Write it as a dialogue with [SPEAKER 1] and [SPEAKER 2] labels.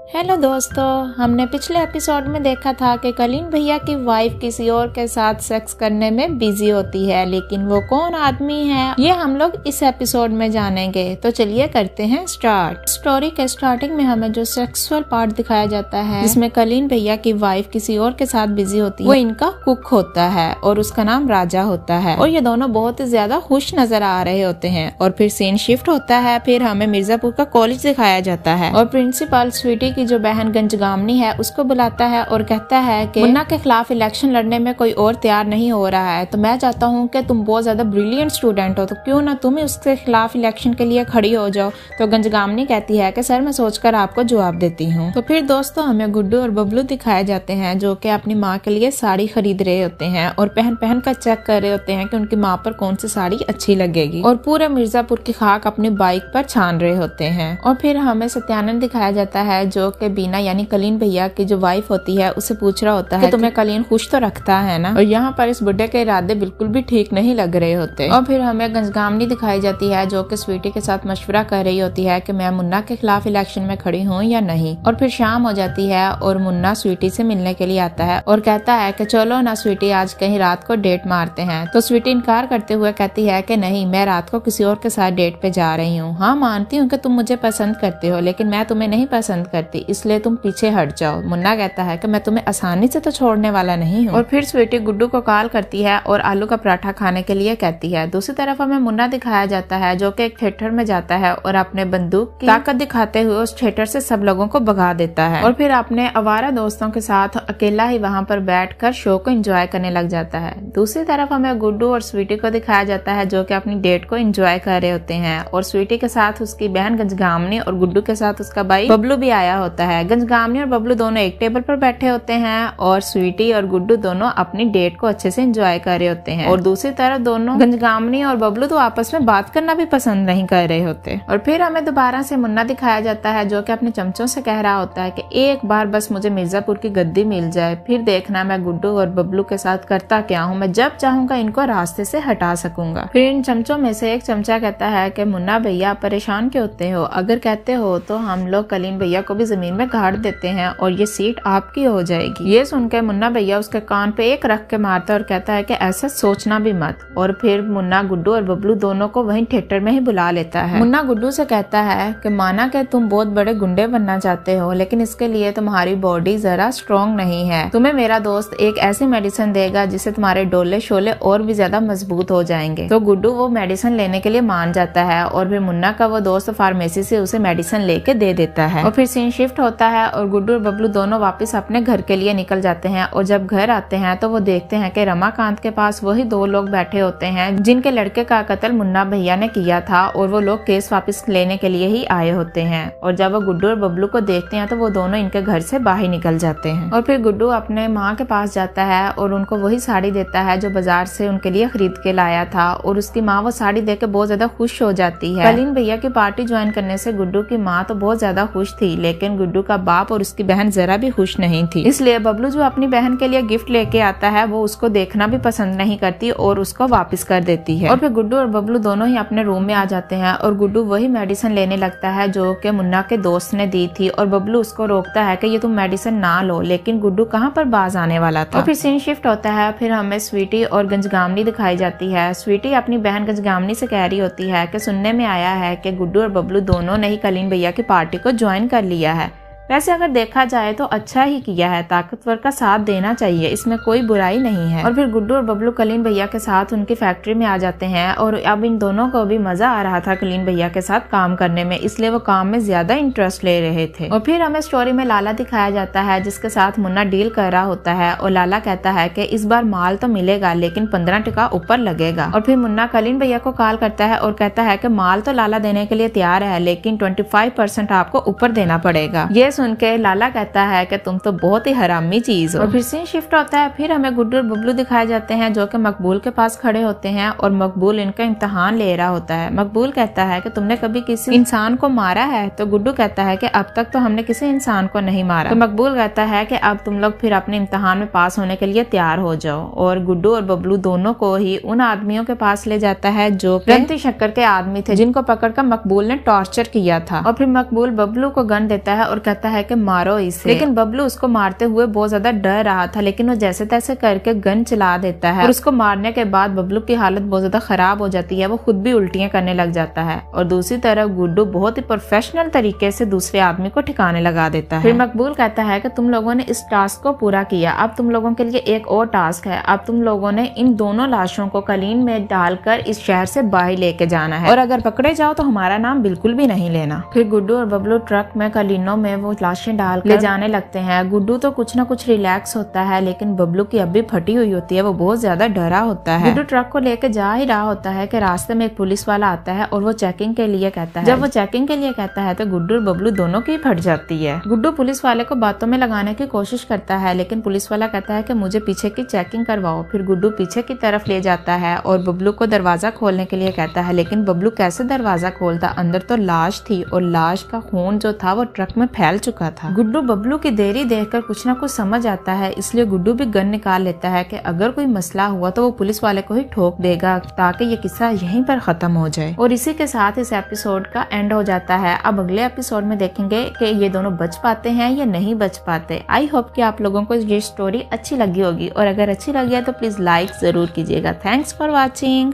[SPEAKER 1] Hello दोस्तों, हमने पिछले एपिसोड में देखा था कि कलीन भैया की वाइफ किसी और के साथ सेक्स करने में बिजी होती है, लेकिन वो कौन आदमी है ये हम लोग इस एपिसोड में जानेंगे। तो चलिए करते हैं स्टार्ट। स्टोरी के स्टार्टिंग में हमें जो सेक्सुअल पार्ट दिखाया जाता है जिसमें कलीन भैया की वाइफ किसी और के साथ बिजी होती है, वो इनका कुक होता है और उसका नाम राजा होता है और ये दोनों बहुत ही ज्यादा खुश नजर आ रहे होते हैं। और फिर सीन शिफ्ट होता है, फिर हमें मिर्जापुर का कॉलेज दिखाया जाता है और प्रिंसिपल स्वीटी की जो बहन गंजगामनी है उसको बुलाता है और कहता है कि मुन्ना के खिलाफ इलेक्शन लड़ने में कोई और तैयार नहीं हो रहा है, तो मैं चाहता हूँ कि तुम बहुत ज्यादा ब्रिलियंट स्टूडेंट हो, तो क्यों ना तुम उसके खिलाफ इलेक्शन के लिए खड़ी हो जाओ। तो गंजगामनी कहती है कि सर मैं सोचकर आपको जवाब देती हूँ। तो फिर दोस्तों हमें गुड्डू और बबलू दिखाए जाते हैं जो कि अपनी माँ के लिए साड़ी खरीद रहे होते हैं और पहन पहन कर चेक कर रहे होते हैं कि उनकी माँ पर कौन सी साड़ी अच्छी लगेगी और पूरे मिर्जापुर की खाक अपनी बाइक पर छान रहे होते हैं। और फिर हमें सत्यानंद दिखाया जाता है जो कि बीना यानी कलीन भैया की जो वाइफ होती है उससे पूछ रहा होता है कि तुम्हें कलीन खुश तो रखता है ना। और यहाँ पर इस बुड्ढे के इरादे बिल्कुल भी ठीक नहीं लग रहे होते। और फिर हमें गंजगामनी दिखाई जाती है जो कि स्वीटी के साथ मशवरा कर रही होती है कि मैं मुन्ना के खिलाफ इलेक्शन में खड़ी हूँ या नहीं। और फिर शाम हो जाती है और मुन्ना स्वीटी से मिलने के लिए आता है और कहता है कि चलो ना स्वीटी आज कहीं रात को डेट मारते हैं। तो स्वीटी इनकार करते हुए कहती है कि नहीं, मैं रात को किसी और के साथ डेट पे जा रही हूँ। हाँ मानती हूँ कि तुम मुझे पसंद करते हो, लेकिन मैं तुम्हें नहीं पसंद करती, इसलिए तुम पीछे हट जाओ। मुन्ना कहता है कि मैं तुम्हें आसानी से तो छोड़ने वाला नहीं हूँ। और फिर स्वीटी गुड्डू को कॉल करती है और आलू का पराठा खाने के लिए कहती है। दूसरी तरफ हमें मुन्ना दिखाया जाता है जो कि एक थिएटर में जाता है और अपने बंदूक की ताकत दिखाते हुए उस थिएटर से सब लोगों को भगा देता है और फिर अपने आवारा दोस्तों के साथ अकेला ही वहाँ पर बैठकर शो को एंजॉय करने लग जाता है। दूसरी तरफ हमें गुड्डू और स्वीटी को दिखाया जाता है जो कि अपनी डेट को एंजॉय कर रहे होते हैं और स्वीटी के साथ उसकी बहन गंजगामनी और गुड्डू के साथ उसका भाई बबलू भी आया होता है। गंजगामनी और बबलू दोनों एक टेबल पर बैठे होते हैं और स्वीटी और गुड्डू दोनों अपनी डेट को अच्छे से एंजॉय कर रहे होते हैं। और दूसरी तरफ दोनों गंजगामनी और बबलू तो आपस में बात करना भी पसंद नहीं कर रहे होते। और फिर हमें दोबारा से मुन्ना दिखाया जाता है जो कि अपने चमचों से कह रहा होता है कि एक बार बस मुझे मिर्जापुर की गद्दी मिल जाए, फिर देखना मैं गुड्डू और बबलू के साथ करता क्या हूँ, मैं जब चाहूंगा इनको रास्ते से हटा सकूंगा। फिर इन चमचों में से एक चमचा कहता है कि मुन्ना भैया परेशान क्यों होते हो, अगर कहते हो तो हम लोग कलीन भैया को भी जमीन में गाड़ देते हैं और ये सीट आपकी हो जाएगी। ये सुनकर मुन्ना भैया उसके कान पे एक रख के मारता है और कहता है कि ऐसा सोचना भी मत। और फिर मुन्ना गुड्डू और बबलू दोनों को वहीं थिएटर में ही बुला लेता है। मुन्ना गुड्डू से कहता है कि माना कि तुम बहुत बड़े गुंडे बनना चाहते हो, लेकिन इसके लिए तुम्हारी बॉडी जरा स्ट्रॉन्ग नहीं है। तुम्हें मेरा दोस्त एक ऐसी मेडिसिन देगा जिससे तुम्हारे डोले शोले और भी ज्यादा मजबूत हो जाएंगे। तो गुड्डू वो मेडिसिन लेने के लिए मान जाता है और फिर मुन्ना का वो दोस्त फार्मेसी से उसे मेडिसिन लेके दे देता है। और फिर सीन शिफ्ट होता है और गुड्डू और बबलू दोनों वापस अपने घर के लिए निकल जाते हैं। और जब घर आते हैं तो वो देखते हैं कि रमाकांत के पास वही दो लोग बैठे होते हैं जिनके लड़के का कत्ल मुन्ना भैया ने किया था और वो लोग केस वापस लेने के लिए ही आए होते हैं। और जब वो गुड्डू और बबलू को देखते हैं तो वो दोनों इनके घर से बाहर निकल जाते हैं। और फिर गुड्डू अपने माँ के पास जाता है और उनको वही साड़ी देता है जो बाजार से उनके लिए खरीद के लाया था और उसकी माँ वो साड़ी देख के बहुत ज्यादा खुश हो जाती है। कलीन भैया की पार्टी ज्वाइन करने से गुड्डू की माँ तो बहुत ज्यादा खुश थी, लेकिन गुड्डू का बाप और उसकी बहन जरा भी खुश नहीं थी। इसलिए बबलू जो अपनी बहन के लिए गिफ्ट लेके आता है वो उसको देखना भी पसंद नहीं करती और उसको वापस कर देती है। और फिर गुड्डू और बबलू दोनों ही अपने रूम में आ जाते हैं और गुड्डू वही मेडिसिन लेने लगता है जो कि मुन्ना के दोस्त ने दी थी और बबलू उसको रोकता है कि ये तुम मेडिसिन ना लो, लेकिन गुड्डू कहाँ पर बाज आने वाला था। और फिर सीन शिफ्ट होता है, फिर हमें स्वीटी और गंजगामनी दिखाई जाती है। स्वीटी अपनी बहन गंजगामनी से कह रही होती है कि सुनने में आया है कि गुड्डू और बबलू दोनों ने ही कलीन भैया की पार्टी को ज्वाइन कर लिया है। वैसे अगर देखा जाए तो अच्छा ही किया है, ताकतवर का साथ देना चाहिए, इसमें कोई बुराई नहीं है। और फिर गुड्डू और बबलू कलीन भैया के साथ उनकी फैक्ट्री में आ जाते हैं और अब इन दोनों को भी मजा आ रहा था कलीन भैया के साथ काम करने में, इसलिए वो काम में ज्यादा इंटरेस्ट ले रहे थे। और फिर हमें स्टोरी में लाला दिखाया जाता है जिसके साथ मुन्ना डील कर रहा होता है और लाला कहता है कि इस बार माल तो मिलेगा लेकिन 15% ऊपर लगेगा। और फिर मुन्ना कलीन भैया को कॉल करता है और कहता है कि माल तो लाला देने के लिए तैयार है, लेकिन 25% आपको ऊपर देना पड़ेगा। ये सुन के लाला कहता है कि तुम तो बहुत ही हरामी चीज हो। और फिर सीन शिफ्ट होता है, फिर हमें गुड्डू और बबलू दिखाए जाते हैं जो कि मकबूल के पास खड़े होते हैं और मकबूल इनका इम्तिहान ले रहा होता है। मकबूल कहता है कि तुमने कभी किसी इंसान को मारा है? तो गुड्डू कहता है कि अब तक तो हमने किसी इंसान को नहीं मारा। तो मकबूल कहता है कि अब तुम लोग फिर अपने इम्तिहान में पास होने के लिए तैयार हो जाओ। और गुड्डू और बबलू दोनों को ही उन आदमियों के पास ले जाता है जो रंती शक्कर के आदमी थे जिनको पकड़कर मकबूल ने टॉर्चर किया था। और फिर मकबूल बबलू को गन देता है और कहता कहता है कि मारो इसे, लेकिन बबलू उसको मारते हुए बहुत ज्यादा डर रहा था, लेकिन वो जैसे तैसे करके गन चला देता है और उसको मारने के बाद बबलू की हालत बहुत ज्यादा खराब हो जाती है। वो खुद भी उल्टियां करने लग जाता है और दूसरी तरफ गुड्डू बहुत ही प्रोफेशनल तरीके से दूसरे आदमी को ठिकाने लगा देता है। फिर मकबूल कहता है कि तुम लोगों ने इस टास्क को पूरा किया, अब तुम लोगों के लिए एक और टास्क है। अब तुम लोगों ने इन दोनों लाशों को कलीन में डालकर इस शहर से बाहर लेके जाना है और अगर पकड़े जाओ तो हमारा नाम बिल्कुल भी नहीं लेना। फिर गुड्डू और बबलू ट्रक में कलीनों में वो लाशें डाल ले जाने लगते हैं। गुड्डू तो कुछ ना कुछ रिलैक्स होता है, लेकिन बबलू की अब भी फटी हुई होती है, वो बहुत ज्यादा डरा होता है। गुड्डू ट्रक को लेके जा ही रहा होता है कि रास्ते में एक पुलिस वाला आता है और वो चेकिंग के लिए कहता है। जब वो चेकिंग के लिए कहता है तो गुड्डू और बबलू दोनों की फट जाती है। गुड्डू पुलिस वाले को बातों में लगाने की कोशिश करता है, लेकिन पुलिस वाला कहता है कि मुझे पीछे की चेकिंग करवाओ। फिर गुड्डू पीछे की तरफ ले जाता है और बबलू को दरवाजा खोलने के लिए कहता है, लेकिन बबलू कैसे दरवाजा खोलता, अंदर तो लाश थी और लाश का खून जो था वो ट्रक में फैल चुका था। गुड्डू बबलू की देरी देखकर कुछ ना कुछ समझ आता है, इसलिए गुड्डू भी गन निकाल लेता है कि अगर कोई मसला हुआ तो वो पुलिस वाले को ही ठोक देगा ताकि ये किस्सा यहीं पर खत्म हो जाए। और इसी के साथ इस एपिसोड का एंड हो जाता है। अब अगले एपिसोड में देखेंगे कि ये दोनों बच पाते हैं या नहीं बच पाते। आई होप कि आप लोगों को ये स्टोरी अच्छी लगी होगी और अगर अच्छी लगी है तो प्लीज लाइक जरूर कीजिएगा। Thanks for watching.